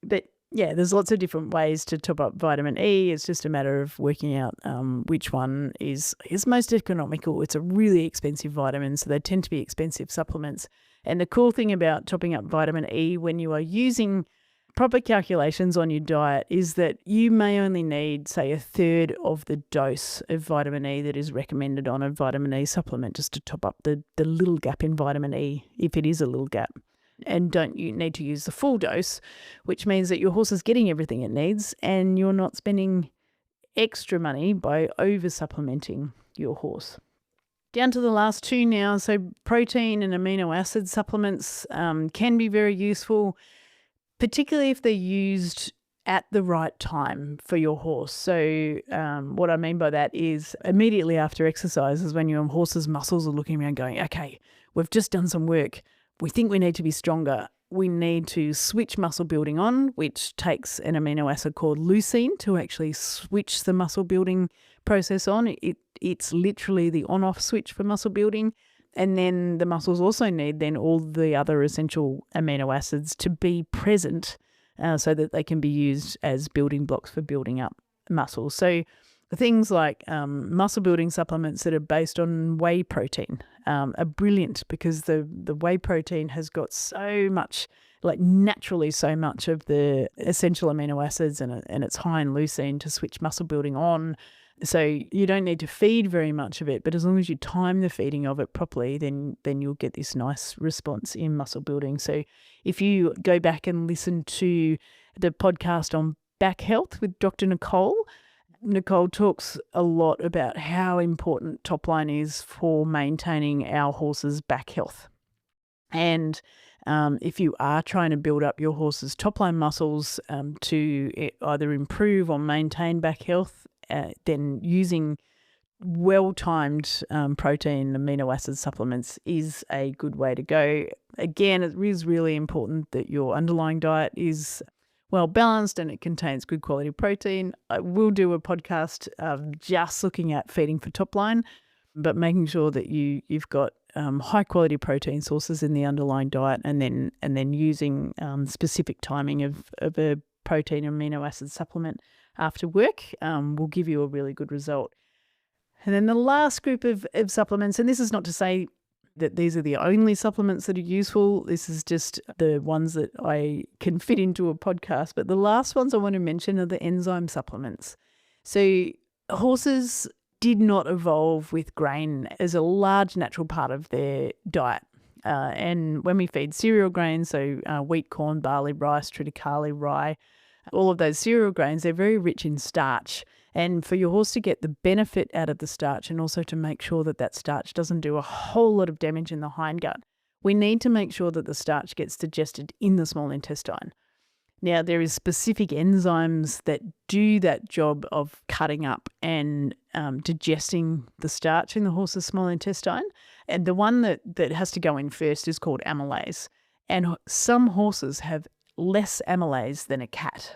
But yeah, there's lots of different ways to top up vitamin E. It's just a matter of working out which one is most economical. It's a really expensive vitamin, so they tend to be expensive supplements. And the cool thing about topping up vitamin E when you are using proper calculations on your diet is that you may only need, say, 1/3 of the dose of vitamin E that is recommended on a vitamin E supplement just to top up the little gap in vitamin E, if it is a little gap. And don't you need to use the full dose, which means that your horse is getting everything it needs and you're not spending extra money by over-supplementing your horse. Down to the last two now. So protein and amino acid supplements can be very useful, particularly if they're used at the right time for your horse. So what I mean by that is immediately after exercise is when your horse's muscles are looking around going, okay, we've just done some work. We think we need to be stronger. We need to switch muscle building on, which takes an amino acid called leucine to actually switch the muscle building process on. It's literally the on-off switch for muscle building. And then the muscles also need then all the other essential amino acids to be present so that they can be used as building blocks for building up muscle. So things like muscle building supplements that are based on whey protein are brilliant because the whey protein has got so much, like naturally so much of the essential amino acids and it's high in leucine to switch muscle building on. So you don't need to feed very much of it, but as long as you time the feeding of it properly, then you'll get this nice response in muscle building. So if you go back and listen to the podcast on back health with Dr. Nicole talks a lot about how important top line is for maintaining our horse's back health. And if you are trying to build up your horse's top line muscles to either improve or maintain back health, then using well-timed protein amino acid supplements is a good way to go. Again, it is really important that your underlying diet is well balanced and it contains good quality protein. I will do a podcast just looking at feeding for top line, but making sure that you've got high quality protein sources in the underlying diet, and then using specific timing of a protein amino acid supplement after work will give you a really good result. And then the last group of supplements, and this is not to say that these are the only supplements that are useful. This is just the ones that I can fit into a podcast. But the last ones I want to mention are the enzyme supplements. So horses did not evolve with grain as a large natural part of their diet. And when we feed cereal grains, so wheat, corn, barley, rice, triticale, rye, all of those cereal grains, they're very rich in starch. And for your horse to get the benefit out of the starch, and also to make sure that that starch doesn't do a whole lot of damage in the hindgut, we need to make sure that the starch gets digested in the small intestine. Now, there is specific enzymes that do that job of cutting up and digesting the starch in the horse's small intestine. And the one that has to go in first is called amylase. And some horses have less amylase than a cat.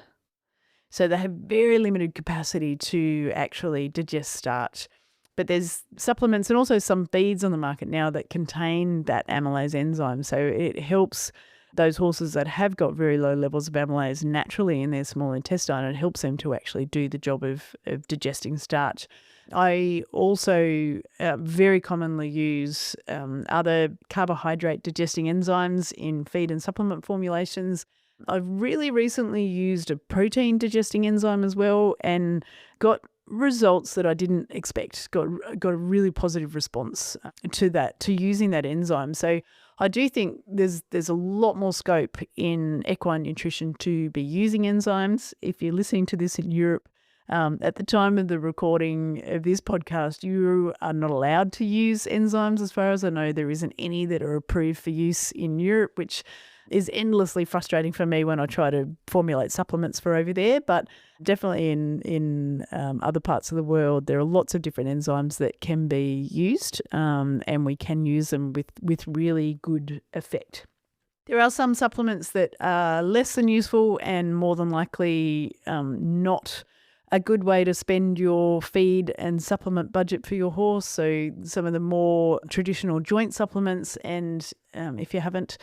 So they have very limited capacity to actually digest starch. But there's supplements and also some feeds on the market now that contain that amylase enzyme. So it helps those horses that have got very low levels of amylase naturally in their small intestine. It helps them to actually do the job of digesting starch. I also very commonly use other carbohydrate digesting enzymes in feed and supplement formulations. I've really recently used a protein digesting enzyme as well and got results that I didn't expect. Got a really positive response to using that enzyme. So I do think there's a lot more scope in equine nutrition to be using enzymes. If you're listening to this in Europe, at the time of the recording of this podcast, you are not allowed to use enzymes. As far as I know, there isn't any that are approved for use in Europe, which is endlessly frustrating for me when I try to formulate supplements for over there. But definitely in other parts of the world, there are lots of different enzymes that can be used, and we can use them with really good effect. There are some supplements that are less than useful and more than likely not a good way to spend your feed and supplement budget for your horse. So some of the more traditional joint supplements, and if you haven't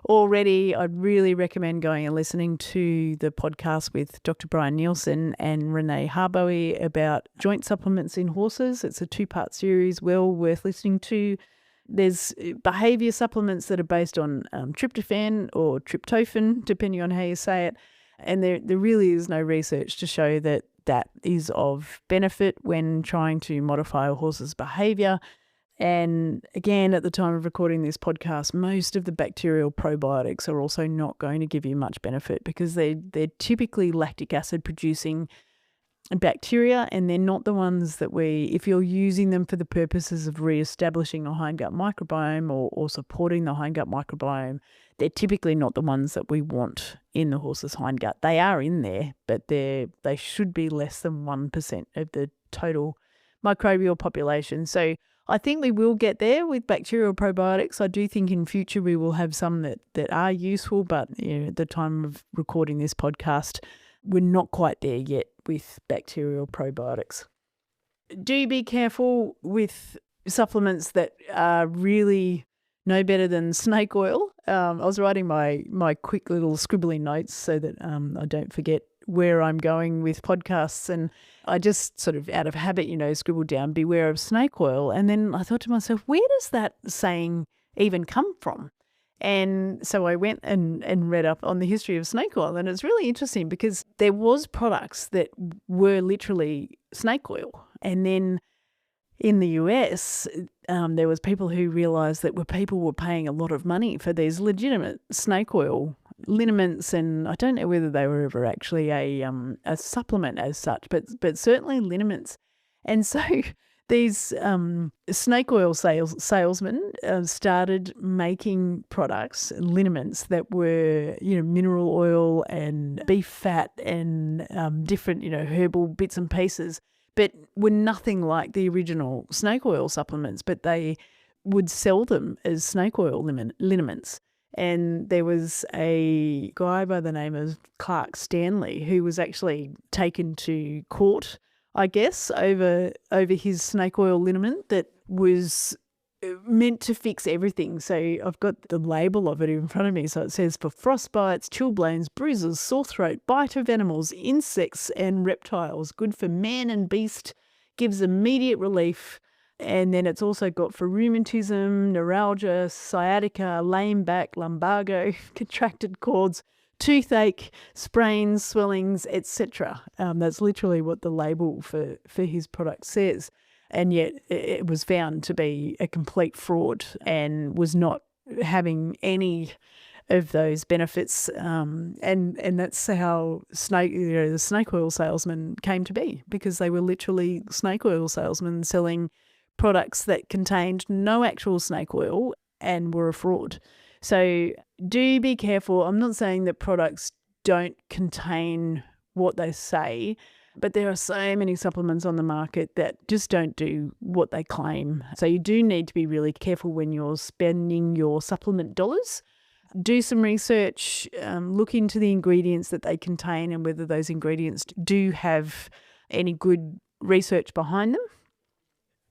already, I'd really recommend going and listening to the podcast with Dr. Brian Nielsen and Renee Harboe about joint supplements in horses. It's a 2-part series, well worth listening to. There's behavior supplements that are based on tryptophan or tryptophan, depending on how you say it. And there really is no research to show that is of benefit when trying to modify a horse's behaviour. And again, at the time of recording this podcast, most of the bacterial probiotics are also not going to give you much benefit because they're typically lactic acid producing bacteria, and they're not the ones that if you're using them for the purposes of re-establishing a hindgut microbiome or supporting the hindgut microbiome, they're typically not the ones that we want in the horse's hindgut. They are in there, but they should be less than 1% of the total microbial population. So I think we will get there with bacterial probiotics. I do think in future we will have some that are useful, but at the time of recording this podcast, we're not quite there yet with bacterial probiotics. Do be careful with supplements that are really no better than snake oil. I was writing my quick little scribbly notes so that I don't forget where I'm going with podcasts, and I just sort of out of habit, scribbled down beware of snake oil. And then I thought to myself, where does that saying even come from? And so I went and read up on the history of snake oil, and it's really interesting because there was products that were literally snake oil. And then in the US, there was people who realised that people were paying a lot of money for these legitimate snake oil liniments, and I don't know whether they were ever actually a supplement as such, but certainly liniments. And so these snake oil salesmen started making products, liniments that were, mineral oil and beef fat and different, herbal bits and pieces, but were nothing like the original snake oil supplements, but they would sell them as snake oil liniments. And there was a guy by the name of Clark Stanley who was actually taken to court, I guess, over his snake oil liniment that was meant to fix everything. So I've got the label of it in front of me. So it says, for frostbites, chilblains, bruises, sore throat, bite of animals, insects and reptiles, good for man and beast, gives immediate relief. And then it's also got for rheumatism, neuralgia, sciatica, lame back, lumbago, contracted cords, toothache, sprains, swellings, etc. That's literally what the label for his product says. And yet it was found to be a complete fraud and was not having any of those benefits, and that's how the snake oil salesman came to be, because they were literally snake oil salesmen selling products that contained no actual snake oil and were a fraud. So do be careful. I'm not saying that products don't contain what they say, but there are so many supplements on the market that just don't do what they claim. So you do need to be really careful when you're spending your supplement dollars. Do some research, look into the ingredients that they contain and whether those ingredients do have any good research behind them.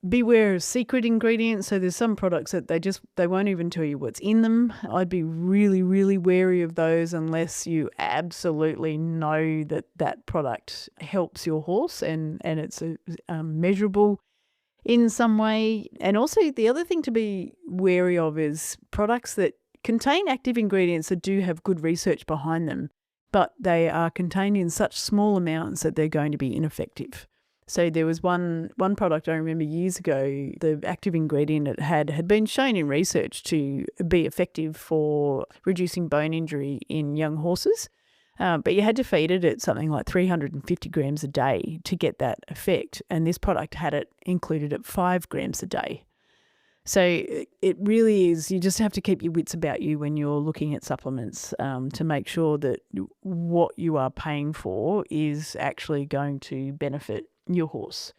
Beware of secret ingredients. So there's some products that they won't even tell you what's in them. I'd be really, really wary of those unless you absolutely know that that product helps your horse and it's measurable in some way. And also the other thing to be wary of is products that contain active ingredients that do have good research behind them, but they are contained in such small amounts that they're going to be ineffective. So there was one product I remember years ago, the active ingredient it had been shown in research to be effective for reducing bone injury in young horses, but you had to feed it at something like 350 grams a day to get that effect, and this product had it included at 5 grams a day. So it really is, you just have to keep your wits about you when you're looking at supplements, to make sure that what you are paying for is actually going to benefit your horse.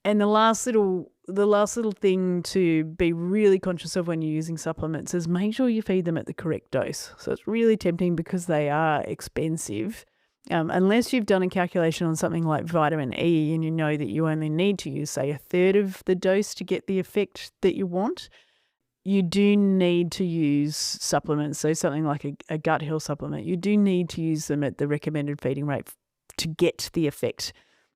And the last little thing to be really conscious of when you're using supplements is make sure you feed them at the correct dose. So it's really tempting because they are expensive. Unless you've done a calculation on something like vitamin E and you know that you only need to use, say, 1/3 of the dose to get the effect that you want, you do need to use supplements. So something like a gut health supplement, you do need to use them at the recommended feeding rate to get the effect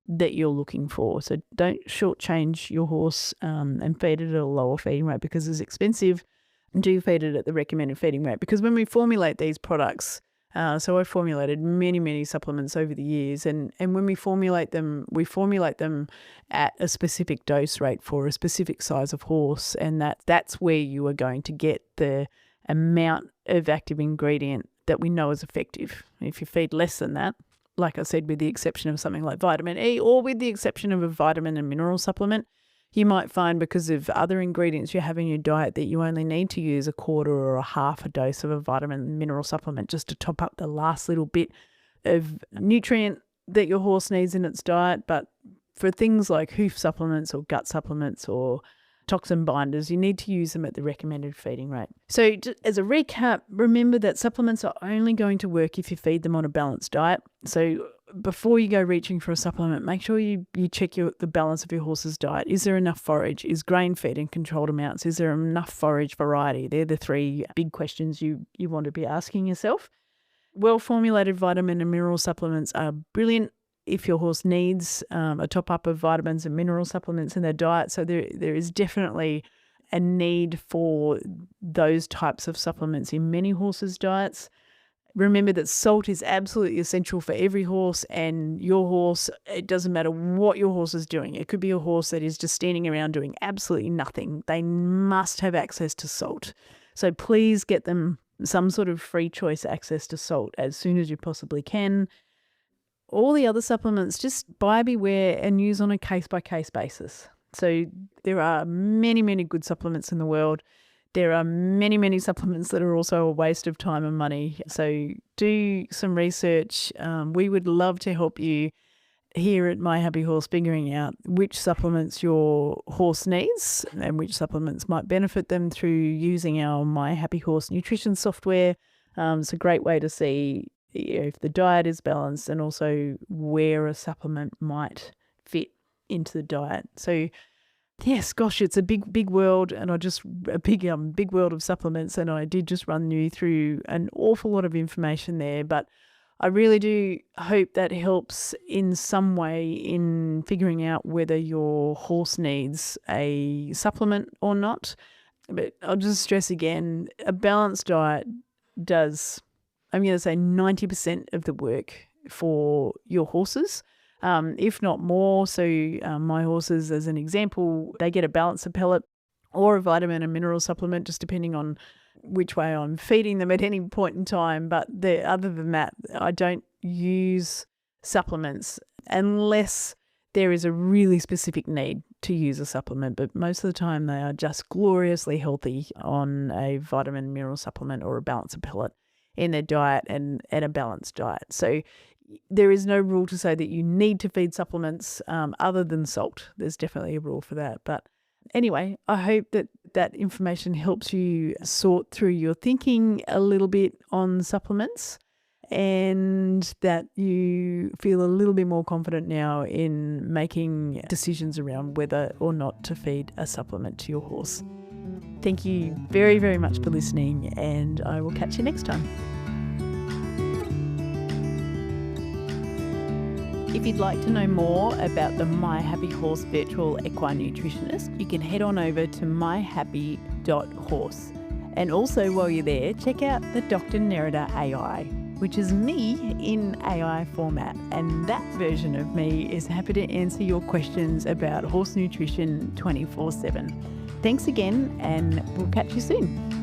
that you're looking for. So don't shortchange your horse and feed it at a lower feeding rate because it's expensive. Do feed it at the recommended feeding rate, because when we formulate these products, so I've formulated many, many supplements over the years, and when we formulate them at a specific dose rate for a specific size of horse, and that's where you are going to get the amount of active ingredient that we know is effective. If you feed less than that, like I said, with the exception of something like vitamin E or with the exception of a vitamin and mineral supplement, you might find because of other ingredients you have in your diet that you only need to use 1/4 or a half a dose of a vitamin and mineral supplement just to top up the last little bit of nutrient that your horse needs in its diet. But for things like hoof supplements or gut supplements or toxin binders, you need to use them at the recommended feeding rate. So as a recap, remember that supplements are only going to work if you feed them on a balanced diet. So before you go reaching for a supplement, make sure you check the balance of your horse's diet. Is there enough forage? Is grain fed in controlled amounts? Is there enough forage variety? They're the 3 big questions you want to be asking yourself. Well-formulated vitamin and mineral supplements are brilliant if your horse needs a top-up of vitamins and mineral supplements in their diet. So there is definitely a need for those types of supplements in many horses' diets. Remember that salt is absolutely essential for every horse, and your horse, it doesn't matter what your horse is doing. It could be a horse that is just standing around doing absolutely nothing. They must have access to salt. So please get them some sort of free choice access to salt as soon as you possibly can. All the other supplements, just buy, beware, and use on a case-by-case basis. So there are many, many good supplements in the world. There are many, many supplements that are also a waste of time and money. So do some research. We would love to help you here at My Happy Horse figuring out which supplements your horse needs and which supplements might benefit them through using our My Happy Horse nutrition software. It's a great way to see if the diet is balanced and also where a supplement might fit into the diet. So yes, gosh, it's a big world, and a big world of supplements, and I did just run you through an awful lot of information there, but I really do hope that helps in some way in figuring out whether your horse needs a supplement or not. But I'll just stress again, a balanced diet does, I'm going to say 90% of the work for your horses, if not more. So my horses, as an example, they get a balancer pellet or a vitamin and mineral supplement, just depending on which way I'm feeding them at any point in time. But other than that, I don't use supplements unless there is a really specific need to use a supplement. But most of the time they are just gloriously healthy on a vitamin mineral supplement or a balancer pellet in their diet and a balanced diet. So there is no rule to say that you need to feed supplements other than salt. There's definitely a rule for that. But anyway, I hope that information helps you sort through your thinking a little bit on supplements, and that you feel a little bit more confident now in making decisions around whether or not to feed a supplement to your horse. Thank you very, very much for listening, and I will catch you next time. If you'd like to know more about the My Happy Horse virtual equine nutritionist, you can head on over to myhappy.horse. And also while you're there, check out the Dr. Nerida AI, which is me in AI format. And that version of me is happy to answer your questions about horse nutrition 24/7. Thanks again, and we'll catch you soon.